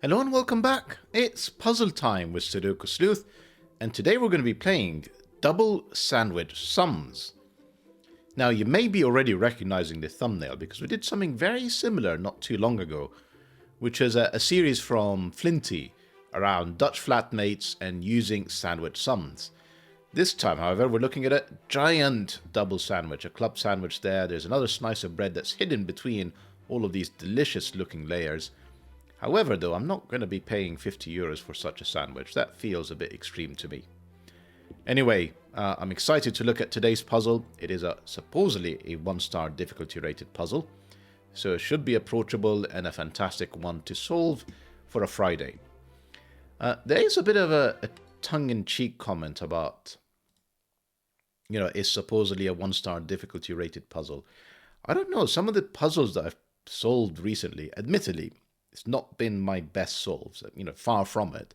Hello and welcome back. It's puzzle time with Sudoku Sleuth, and today we're going to be playing double sandwich sums. Now you may be already recognizing the thumbnail because we did something very similar not too long ago, which is a series from Flinty around Dutch flatmates and using sandwich sums. This time, however, we're looking at a giant double sandwich, a club sandwich there. There's another slice of bread that's hidden between all of these delicious looking layers. However, though, I'm not going to be paying 50 euros for such a sandwich. That feels a bit extreme to me. Anyway, I'm excited to look at today's puzzle. It is supposedly a 1-star difficulty rated puzzle, so it should be approachable and a fantastic one to solve for a Friday. There is a bit of a tongue-in-cheek comment about, it's supposedly a 1-star difficulty rated puzzle. I don't know, some of the puzzles that I've solved recently, admittedly, it's not been my best solves, far from it.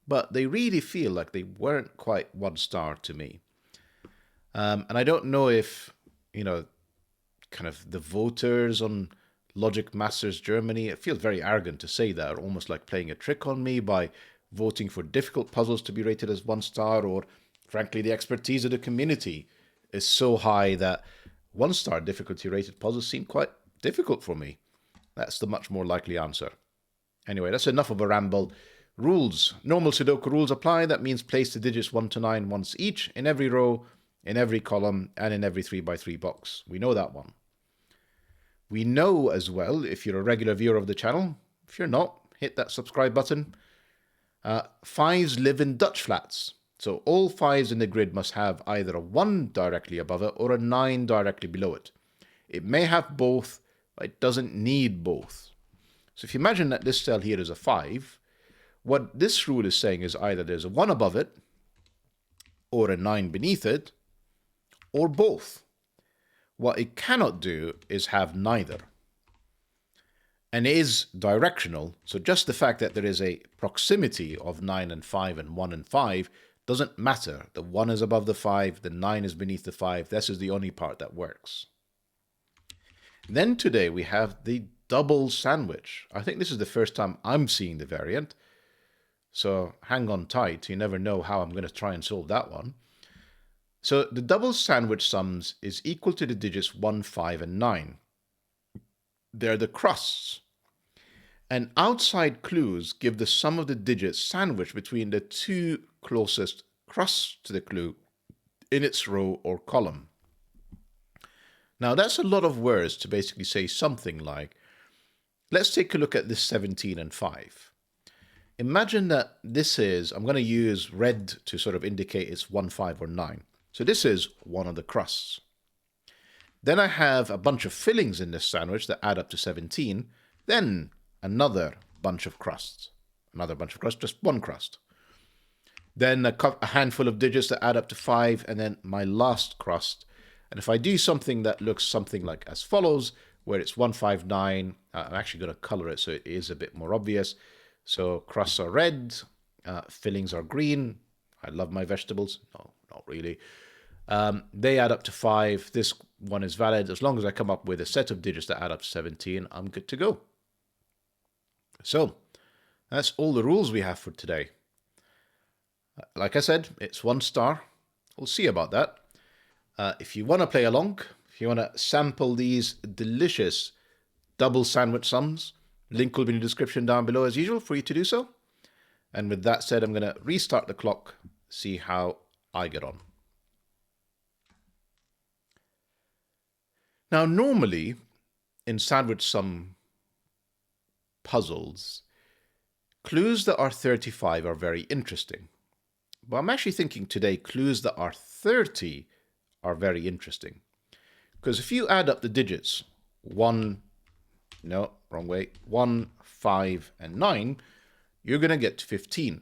But they really feel like they weren't quite 1-star to me. And I don't know if, kind of the voters on Logic Masters Germany, it feels very arrogant to say that, or almost like playing a trick on me by voting for difficult puzzles to be rated as 1-star, or frankly, the expertise of the community is so high that 1-star difficulty rated puzzles seem quite difficult for me. That's the much more likely answer. Anyway, that's enough of a ramble. Rules. Normal Sudoku rules apply. That means place the digits 1 to 9 once each in every row, in every column, and in every 3x3 box. We know that one. We know as well, if you're a regular viewer of the channel, if you're not, hit that subscribe button. 5s live in Dutch flats. So all 5s in the grid must have either a 1 directly above it or a 9 directly below it. It may have both, but it doesn't need both. So if you imagine that this cell here is a 5, what this rule is saying is either there's a 1 above it, or a 9 beneath it, or both. What it cannot do is have neither. And it is directional, so just the fact that there is a proximity of 9 and 5 and 1 and 5 doesn't matter. The 1 is above the 5, the 9 is beneath the 5. This is the only part that works. Then today we have the double sandwich. I think this is the first time I'm seeing the variant. So hang on tight, you never know how I'm going to try and solve that one. So the double sandwich sums is equal to the digits 1, 5, and 9. They're the crusts. And outside clues give the sum of the digits sandwiched between the two closest crusts to the clue in its row or column. Now that's a lot of words to basically say something like, let's take a look at this 17 and 5. Imagine that this is, I'm going to use red to sort of indicate it's 1, 5, or 9. So this is one of the crusts. Then I have a bunch of fillings in this sandwich that add up to 17. Then another bunch of crusts. Another bunch of crusts, just one crust. Then a handful of digits that add up to 5, and then my last crust. And if I do something that looks something like as follows, where it's 1, 5, 9, I'm actually going to color it so it is a bit more obvious. So crusts are red, fillings are green. I love my vegetables. No, not really. They add up to 5. This one is valid. As long as I come up with a set of digits that add up to 17, I'm good to go. So that's all the rules we have for today. Like I said, it's 1-star. We'll see about that. If you want to play along, if you want to sample these delicious double sandwich sums, link will be in the description down below as usual for you to do so. And with that said, I'm going to restart the clock, see how I get on. Now, normally in sandwich sum puzzles, clues that are 35 are very interesting. But I'm actually thinking today clues that are 30 are very interesting. Because if you add up the digits 1, 5, and 9, you're going to get to 15.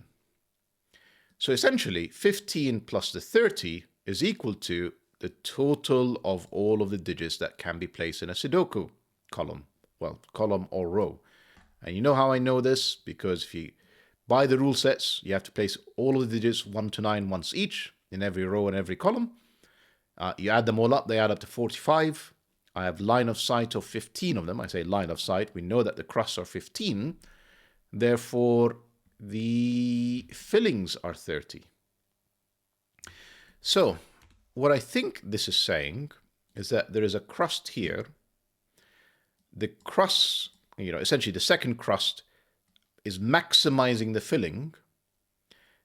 So essentially, 15 plus the 30 is equal to the total of all of the digits that can be placed in a Sudoku column. Well, column or row. And you know how I know this? Because if you buy the rule sets, you have to place all of the digits 1 to 9 once each in every row and every column. You add them all up, they add up to 45. I have line of sight of 15 of them. I say line of sight. We know that the crusts are 15. Therefore, the fillings are 30. So, what I think this is saying is that there is a crust here. The crust, essentially the second crust is maximizing the filling.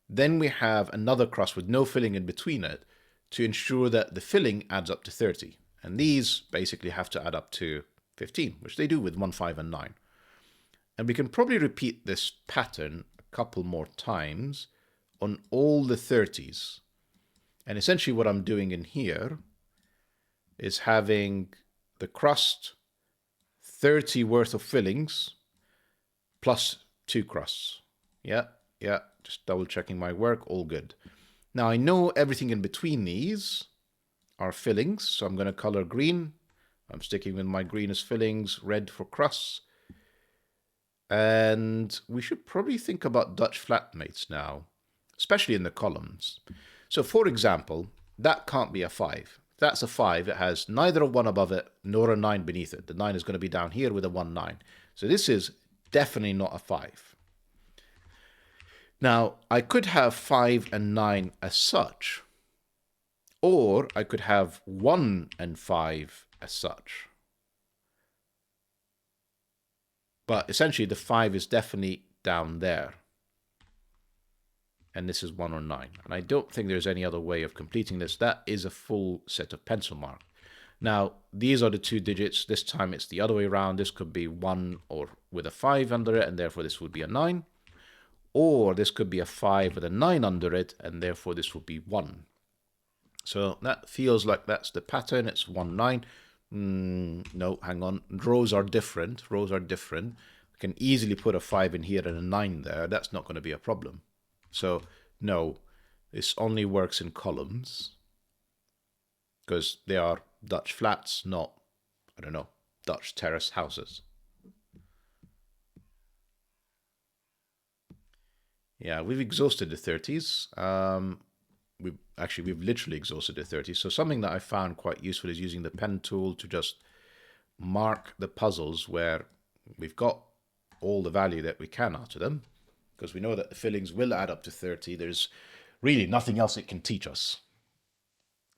Then we have another crust with no filling in between it to ensure that the filling adds up to 30. And these basically have to add up to 15, which they do with 1, 5, and 9. And we can probably repeat this pattern a couple more times on all the 30s. And essentially what I'm doing in here is having the crust 30 worth of fillings plus 2 crusts. Yeah, just double checking my work, all good. Now I know everything in between these are fillings, so I'm going to color green. I'm sticking with my green as fillings, red for crusts. And we should probably think about Dutch flatmates now, especially in the columns. So for example, that can't be a 5. If that's a 5, it has neither a 1 above it nor a 9 beneath it. The 9 is going to be down here with a 1, 9. So this is definitely not a 5. Now, I could have 5 and 9 as such, or I could have 1 and 5 as such. But essentially, the 5 is definitely down there. And this is 1 or 9. And I don't think there's any other way of completing this. That is a full set of pencil marks. Now, these are the 2 digits. This time it's the other way around. This could be 1 or with a 5 under it, and therefore this would be a 9. Or this could be a 5 with a 9 under it, and therefore this would be 1. So that feels like that's the pattern. It's 1, 9. No, hang on. Rows are different. Rows are different. I can easily put a 5 in here and a 9 there. That's not going to be a problem. So, no, this only works in columns because they are Dutch flats, not, I don't know, Dutch terrace houses. Yeah, we've exhausted the 30s. We've literally exhausted the 30s. So something that I found quite useful is using the pen tool to just mark the puzzles where we've got all the value that we can out of them, because we know that the fillings will add up to 30. There's really nothing else it can teach us.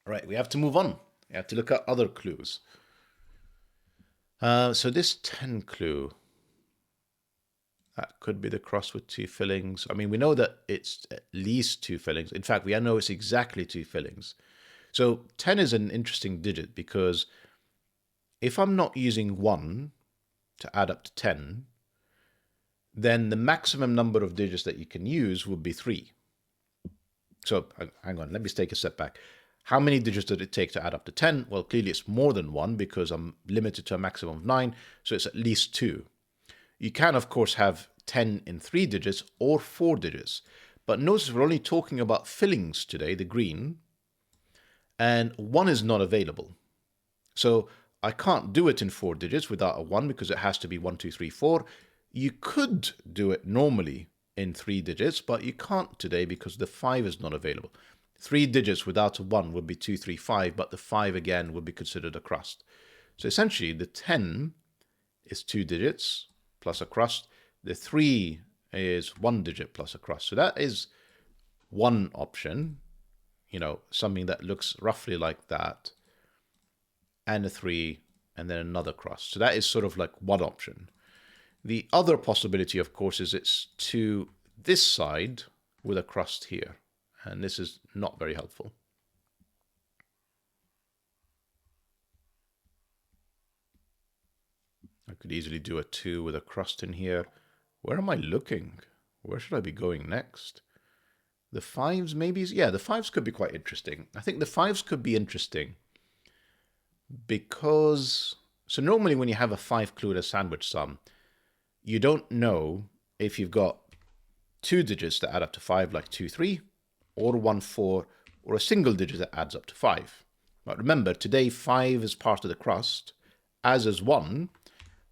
Right, we have to move on. We have to look at other clues. So this 10 clue, that could be the cross with 2 fillings. I mean, we know that it's at least 2 fillings. In fact, we know it's exactly 2 fillings. So 10 is an interesting digit because if I'm not using 1 to add up to 10, then the maximum number of digits that you can use would be 3. So hang on, let me take a step back. How many digits did it take to add up to 10? Well, clearly it's more than 1 because I'm limited to a maximum of 9, so it's at least 2. You can, of course, have 10 in 3 digits or 4 digits. But notice we're only talking about fillings today, the green, and 1 is not available. So I can't do it in 4 digits without a 1 because it has to be 1, 2, 3, 4. You could do it normally in 3 digits, but you can't today because the 5 is not available. 3 digits without a 1 would be 2, 3, 5, but the 5 again would be considered a crust. So essentially the 10 is 2 digits plus a crust. The 3 is 1 digit plus a crust. So that is one option, something that looks roughly like that, and a 3, and then another crust. So that is sort of like one option. The other possibility, of course, is it's to this side with a crust here. And this is not very helpful. I could easily do a 2 with a crust in here. Where am I looking? Where should I be going next? The 5s maybe? Yeah, the 5s could be quite interesting. I think the 5s could be interesting because... So normally when you have a 5 clue at a sandwich sum, you don't know if you've got 2 digits that add up to 5, like 2, 3, or 1, 4, or a single digit that adds up to 5. But remember, today 5 is part of the crust, as is 1,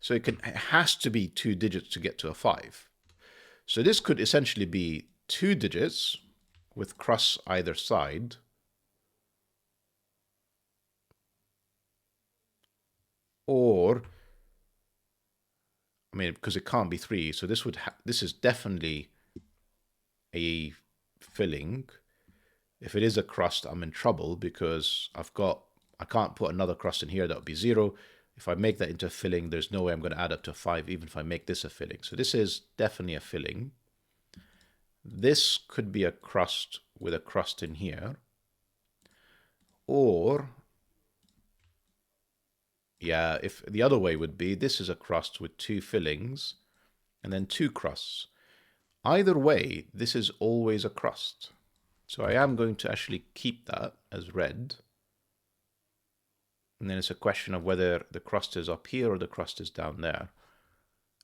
so it has to be 2 digits to get to a 5. So this could essentially be 2 digits with crusts either side, or I mean, because it can't be 3, so this is definitely a filling. If it is a crust, I'm in trouble because I can't put another crust in here. That would be 0. If I make that into a filling, there's no way I'm going to add up to 5, even if I make this a filling. So this is definitely a filling. This could be a crust with a crust in here. Or, yeah, if the other way would be, this is a crust with 2 fillings and then 2 crusts. Either way, this is always a crust. So I am going to actually keep that as red. And then it's a question of whether the crust is up here or the crust is down there.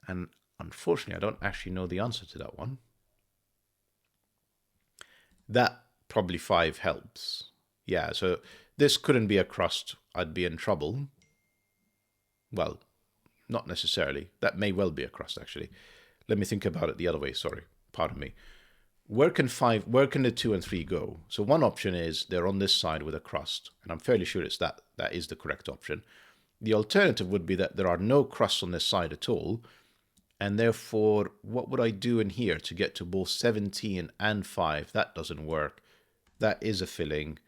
And unfortunately, I don't actually know the answer to that one. That probably 5 helps. Yeah, so this couldn't be a crust. I'd be in trouble. Well, not necessarily. That may well be a crust, actually. Let me think about it the other way. Sorry, pardon me. Where can the 2 and 3 go? So one option is they're on this side with a crust, and I'm fairly sure it's that is the correct option. The alternative would be that there are no crusts on this side at all, and therefore, what would I do in here to get to both 17 and 5? That doesn't work. That is a filling.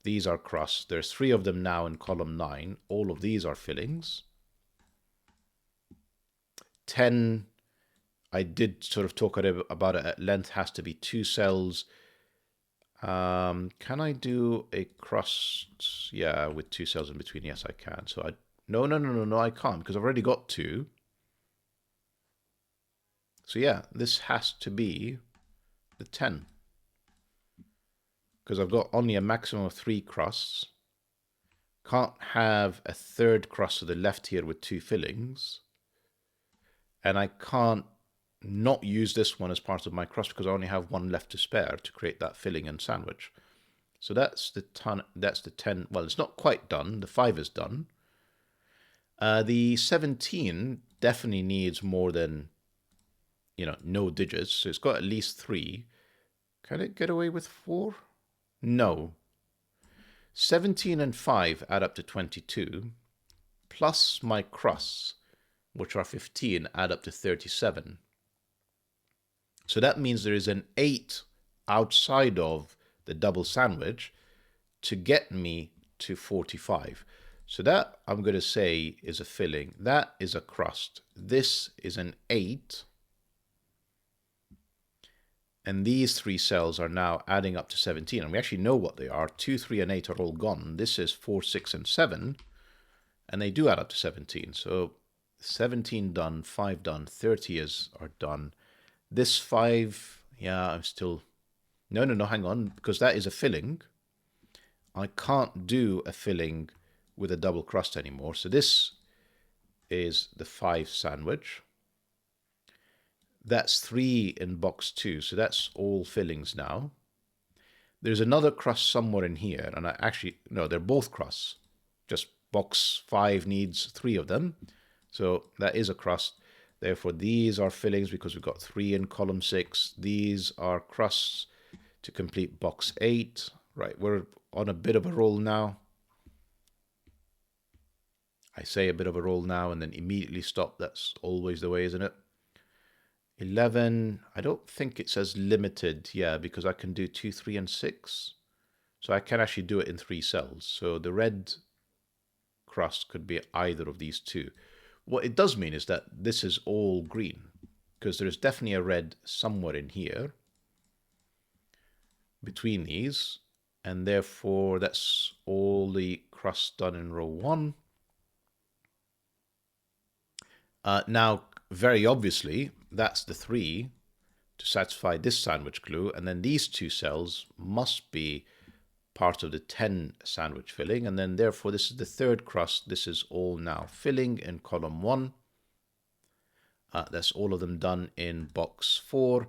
These are crusts. There's 3 of them now in column 9. All of these are fillings. 10, I did sort of talk about it at length, has to be 2 cells. Can I do a crust? Yeah, with 2 cells in between. Yes, I can. So no, I can't because I've already got 2. So yeah, this has to be the 10 because I've got only a maximum of 3 crusts. Can't have a third crust to the left here with 2 fillings. And I can't not use this one as part of my crust because I only have 1 left to spare to create that filling and sandwich. So that's the 10. Well, it's not quite done. The 5 is done. The 17 definitely needs more than, no digits. So it's got at least 3. Can it get away with 4? No. 17 and 5 add up to 22, plus my crusts, which are 15, add up to 37. So that means there is an 8 outside of the double sandwich to get me to 45. So that, I'm going to say, is a filling. That is a crust. This is an 8. And these 3 cells are now adding up to 17. And we actually know what they are. 2, 3, and 8 are all gone. This is 4, 6, and 7. And they do add up to 17. So 17 done, 5 done, 30 are done. This 5, yeah, I'm still... No, hang on. Because that is a filling. I can't do a filling with a double crust anymore. So this is the 5 sandwich. That's 3 in box 2, so that's all fillings now. There's another crust somewhere in here, and no, they're both crusts. Just box 5 needs 3 of them. So that is a crust. Therefore, these are fillings because we've got 3 in column 6. These are crusts to complete box 8. Right, we're on a bit of a roll now. I say a bit of a roll now and then immediately stop. That's always the way, isn't it? 11, I don't think it says limited, yeah, because I can do 2, 3, and 6. So I can actually do it in 3 cells. So the red crust could be either of these 2. What it does mean is that this is all green, because there is definitely a red somewhere in here between these, and therefore that's all the crust done in row 1. Now, very obviously, that's the 3 to satisfy this sandwich clue, and then these 2 cells must be part of the 10 sandwich filling, and then therefore this is the 3rd crust. This is all now filling in column 1. That's all of them done in box 4.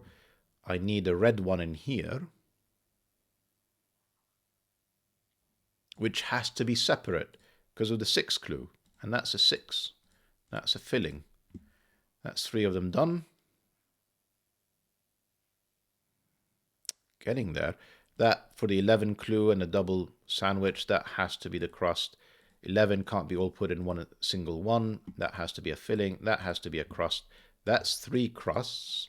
I need a red one in here, which has to be separate because of the 6 clue, and that's a 6. That's a filling. That's 3 of them done. Getting there. That for the 11 clue and a double sandwich, that has to be the crust. 11 can't be all put in one single one. That has to be a filling. That has to be a crust. That's 3 crusts.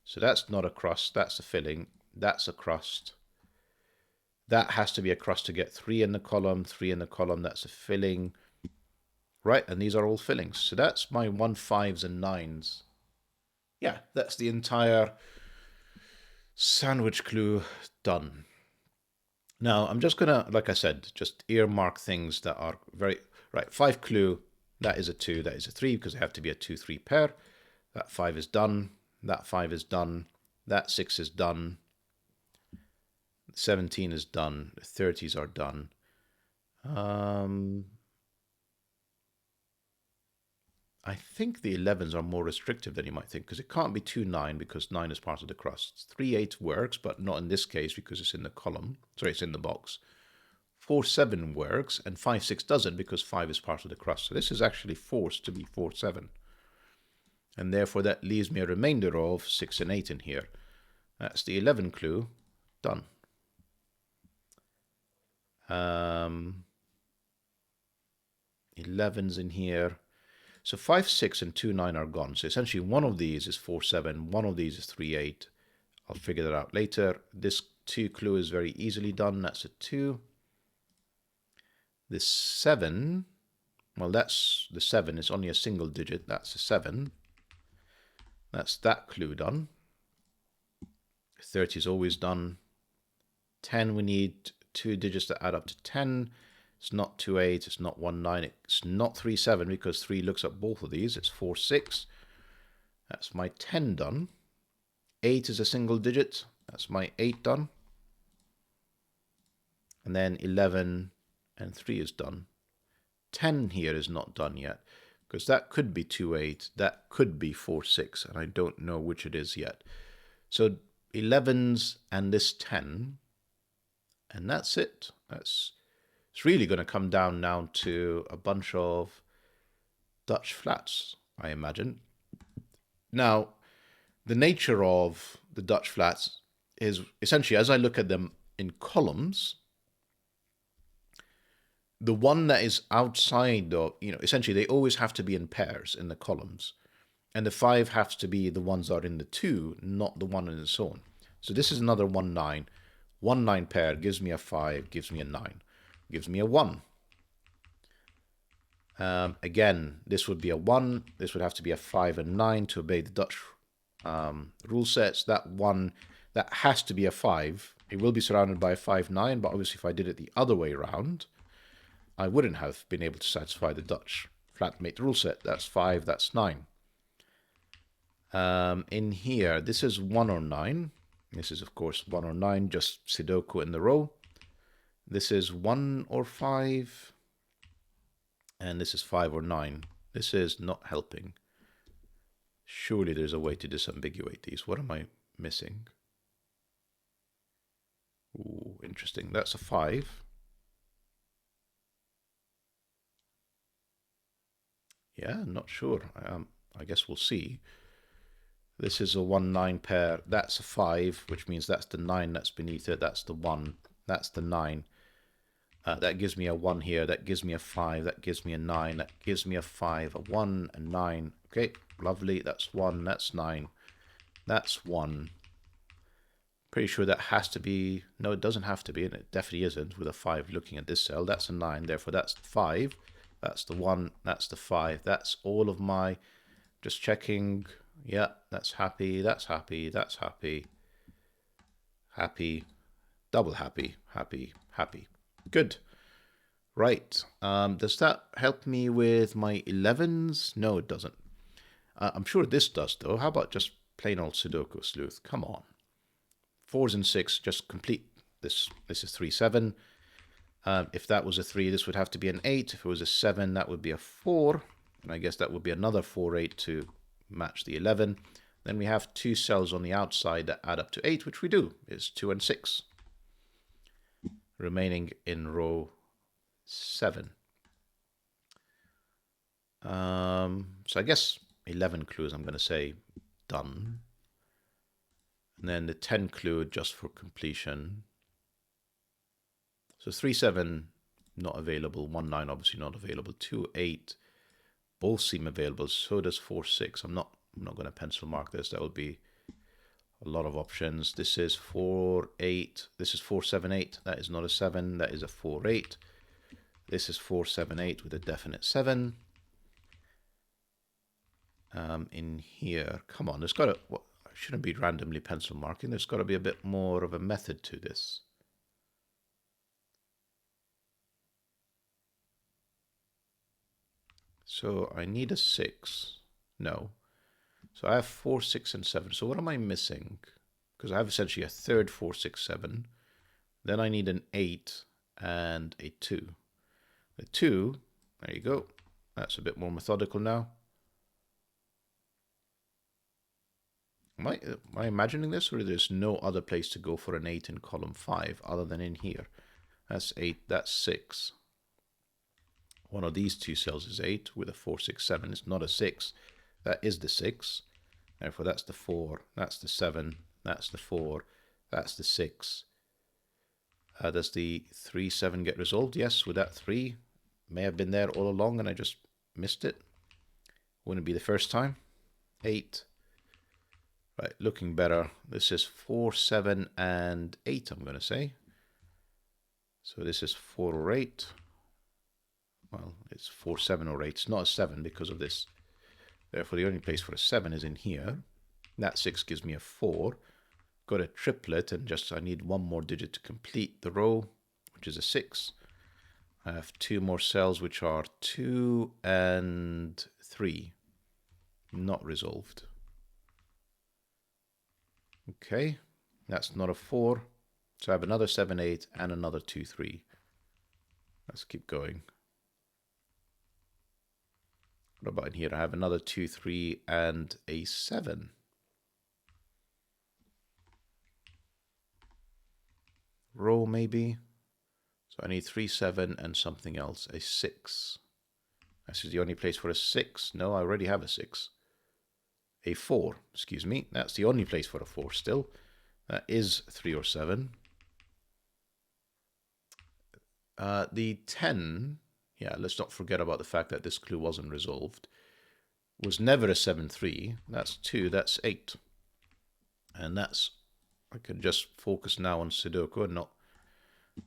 So that's not a crust. That's a filling. That's a crust. That has to be a crust to get 3 in the column. 3 in the column. That's a filling. Right, and these are all fillings. So that's my 1, 5s, and 9s. Yeah, that's the entire sandwich clue done. Now, I'm just going to, like I said, just earmark things that are very... Right, 5 clue, that is a 2, that is a 3, because they have to be a 2-3 pair. That 5 is done. That 5 is done. That 6 is done. 17 is done. The 30s are done. I think the 11s are more restrictive than you might think, because it can't be 2-9 because 9 is part of the crust. 3-8 works, but not in this case because it's in the column. Sorry, it's in the box. 4-7 works, and 5-6 doesn't because 5 is part of the crust. So this is actually forced to be 4-7. And therefore that leaves me a remainder of 6 and 8 in here. That's the 11 clue. Done. 11's in here. So 5, 6, and 2, 9 are gone. So essentially one of these is 4, 7. One of these is 3, 8. I'll figure that out later. This 2 clue is very easily done. That's a 2. This 7, well, that's the 7. It's only a single digit. That's a 7. That's that clue done. 30 is always done. 10, we need 2 digits that add up to 10. It's not 2, 8, it's not 1, 9, it's not 3, 7 because 3 looks at both of these. It's 4, 6. That's my 10 done. 8 is a single digit. That's my 8 done. And then 11 and 3 is done. 10 here is not done yet because that could be 2, 8. That could be 4, 6, and I don't know which it is yet. So 11s and this 10, and that's it. It's really going to come down now to a bunch of Dutch flats, I imagine. Now, the nature of the Dutch flats is essentially, as I look at them in columns, the one that is outside of, essentially they always have to be in pairs in the columns. And the 5 has to be the ones that are in the 2, not the 1 and so on. So this is another 1, 9. 1, 9 pair gives me a 5, gives me a 9, gives me a 1. Again, this would be a 1. This would have to be a 5 and 9 to obey the Dutch rule sets. That 1, that has to be a 5. It will be surrounded by a 5, 9, but obviously if I did it the other way around, I wouldn't have been able to satisfy the Dutch flatmate rule set. That's 5, that's 9. In here, this is 1 or 9. This is, of course, 1 or 9, just Sudoku in the row. This is 1 or 5. And this is 5 or 9. This is not helping. Surely there's a way to disambiguate these. What am I missing? Ooh, interesting. That's a 5. Yeah, not sure. I guess we'll see. This is a 1, 9 pair. That's a 5, which means that's the 9 that's beneath it. That's the 1. That's the 9. That gives me a 1 here. That gives me a 5. That gives me a 9. That gives me a 5, a 1, a 9. Okay, lovely. That's 1. That's 9. That's 1. Pretty sure that has to be... No, it doesn't have to be, and it definitely isn't with a 5 looking at this cell. That's a 9. Therefore, that's 5. That's the 1. That's the 5. That's all of my... Just checking... Yeah, that's happy, that's happy, that's happy, happy, double happy, happy, happy. Good. Right. Does that help me with my 11s? No, it doesn't. I'm sure this does, though. How about just plain old Sudoku Sleuth? Come on. 4s and 6, just complete this. This is 3, 7. If that was a 3, this would have to be an 8. If it was a 7, that would be a 4. And I guess that would be another 4, 8 to... match the 11. Then we have 2 cells on the outside that add up to 8, which we do, is 2 and 6. Remaining in row 7. So I guess 11 clues, I'm going to say, done. And then the 10 clue just for completion. So 3, 7 not available. 1, 9, obviously not available. 2, 8, both seem available. So does 4, 6. I'm not going to pencil mark this. That would be a lot of options. This is 4, 8. This is 4, 7, 8. That is not a 7. That is a 4, 8. This is 4, 7, 8 with a definite 7. In here, come on, there's got to, well, I shouldn't be randomly pencil marking. There's got to be a bit more of a method to this. So I need a 6. No. So I have 4, 6, and 7. So what am I missing? Because I have essentially a third 4, 6, 7. Then I need an 8 and a 2. The 2, there you go. That's a bit more methodical now. Am I imagining this, or there's no other place to go for an 8 in column 5 other than in here? That's 8, that's 6. One of these two cells is 8 with a 4, 6, 7. It's not a 6. That is the 6. Therefore, that's the 4, that's the 7, that's the 4, that's the 6. Does the 3, 7 get resolved? Yes, with that 3. May have been there all along and I just missed it. Wouldn't be the first time. 8. Right, looking better. This is 4, 7, and 8, I'm going to say. So this is 4 or 8. Well, it's 4, 7, or 8. It's not a 7 because of this. Therefore, the only place for a 7 is in here. That 6 gives me a 4. Got a triplet, and just I need one more digit to complete the row, which is a 6. I have 2 more cells, which are 2 and 3. Not resolved. Okay, that's not a 4. So I have another 7, 8, and another 2, 3. Let's keep going. What about in here? I have another 2, 3, and a 7. Row maybe. So I need 3, 7, and something else. A 6. This is the only place for a 6. No, I already have a 6. A 4, excuse me. That's the only place for a 4 still. That is 3 or 7. The 10, yeah, let's not forget about the fact that this clue wasn't resolved, was never a 7, 3. That's 2, that's 8. And that's, I can just focus now on Sudoku and not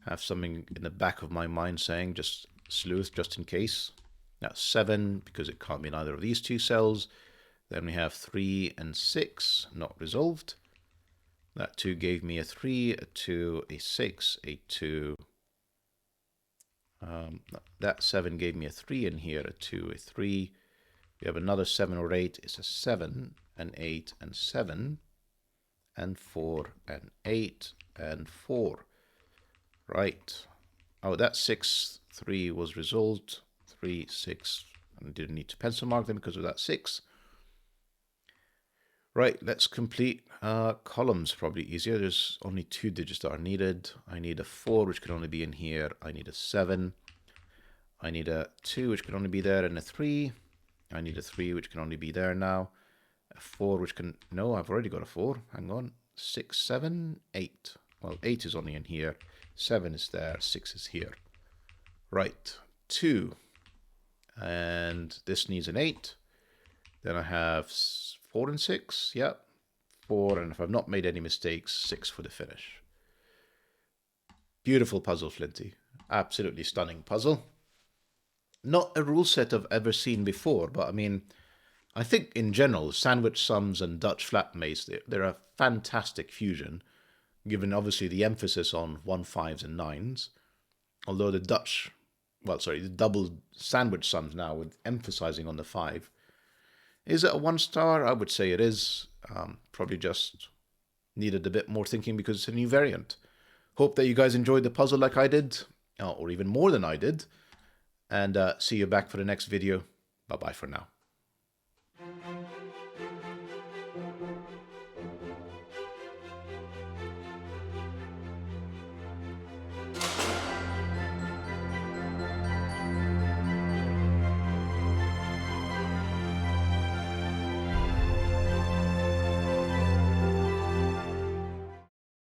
have something in the back of my mind saying just Sleuth just in case. That's 7 because it can't be in either of these two cells. Then we have 3 and 6, not resolved. That 2 gave me a 3, a 2, a 6, a 2. That 7 gave me a 3 in here, a 2, a 3. We have another 7 or 8. It's a 7, an 8, and 7, and 4, and 8, and 4. Right. Oh, that 6, 3 was resolved. 3, 6. I didn't need to pencil mark them because of that 6. Right, let's complete columns, probably easier. There's only 2 digits that are needed. I need a 4, which can only be in here. I need a 7. I need a 2, which can only be there, and a 3. I need a 3, which can only be there now. A 4, which can... No, I've already got a 4. Hang on. 6, 7, 8. Well, 8 is only in here. 7 is there. 6 is here. Right, 2. And this needs an 8. Then I have 4 and 6. Yep. 4, and if I've not made any mistakes, 6 for the finish. Beautiful puzzle, Flinty. Absolutely stunning puzzle. Not a rule set I've ever seen before, but I mean, I think in general, sandwich sums and Dutch flat maze, they're a fantastic fusion, given obviously the emphasis on 1, 5s and 9s. Although the the double sandwich sums now with emphasizing on the 5. Is it a 1-star? I would say it is. Probably just needed a bit more thinking because it's a new variant. Hope that you guys enjoyed the puzzle like I did, or even more than I did. And see you back for the next video. Bye-bye for now.